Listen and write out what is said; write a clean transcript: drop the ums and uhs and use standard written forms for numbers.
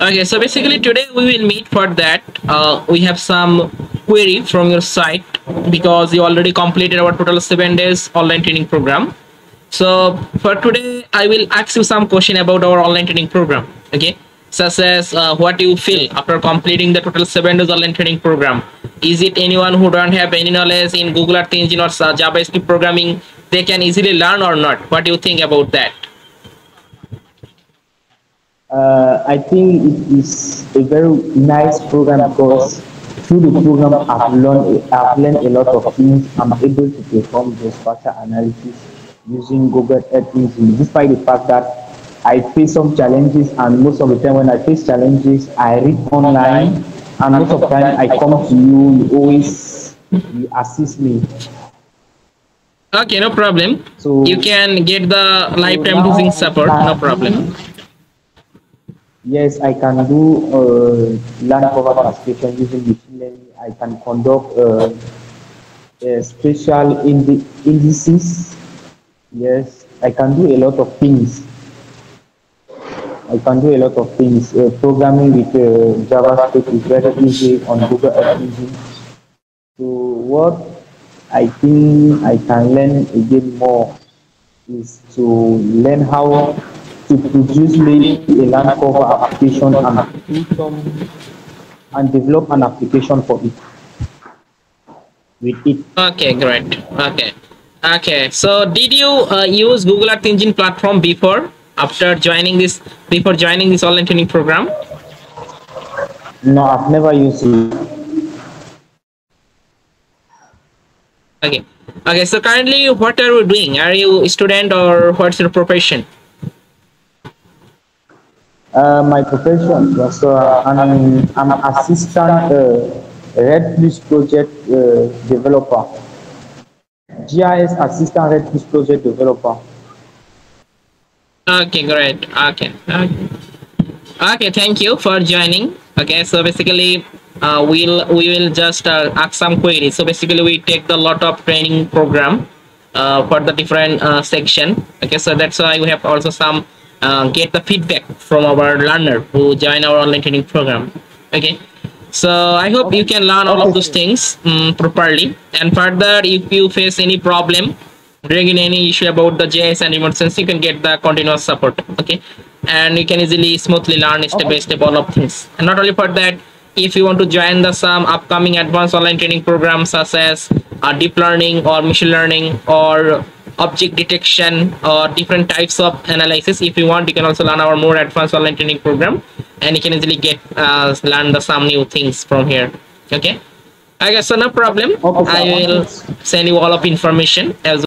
Okay, so basically today we will meet for that. We have some query from your site because you already completed our total 7 days online training program. So for today, I will ask you some question about our online training program. Okay, such as what you feel after completing the total 7 days online training program. Is it anyone who don't have any knowledge in Google Earth Engine or JavaScript programming, they can easily learn or not? What do you think about that? I think it is a very nice program because through the program I've learned a lot of things. I'm able to perform the spatial analysis using Google Earth Engine, despite the fact that I face some challenges, and most of the time when I face challenges, I read online, and most of the time I come to you, you assist me. Okay, no problem. So, You can get the so lifetime now using I support, no can problem. do. Yes, I can do land cover classification using machine learning. I can conduct special indices. Yes, I can do a lot of things. I can do a lot of things. Programming with JavaScript is very easy on Google Earth Engine. So what I think I can learn again more is to learn how to produce maybe a land cover application and develop an application for it with it. Okay, great. Okay. Okay. So did you use Google Earth Engine platform before before joining this online training program? No, I've never used it. Okay. Okay. So currently, what are you doing? Are you a student or what's your profession? My profession was I'm assistant Red Plus project developer, GIS assistant Red Plus project developer. Okay, great. Okay. Okay. Okay, thank you for joining. Okay, so basically, we will just ask some queries. So basically, we take the lot of training program for the different section. Okay, so that's why we have also some get the feedback from our learner who join our online training program. Okay, so I hope you can learn all of Okay, those sir. things properly. And further, if you face any problem during any issue about the JS and remote sensing, you can get the continuous support. Okay, and you can easily smoothly learn step by Okay. step all of things. And not only for that, if you want to join the some upcoming advanced online training programs such as deep learning or machine learning or object detection or different types of analysis, if you want, you can also learn our more advanced online training program, and you can easily get learn the some new things from here. Okay, I guess so, no problem. Okay, I sir. will send you all of information as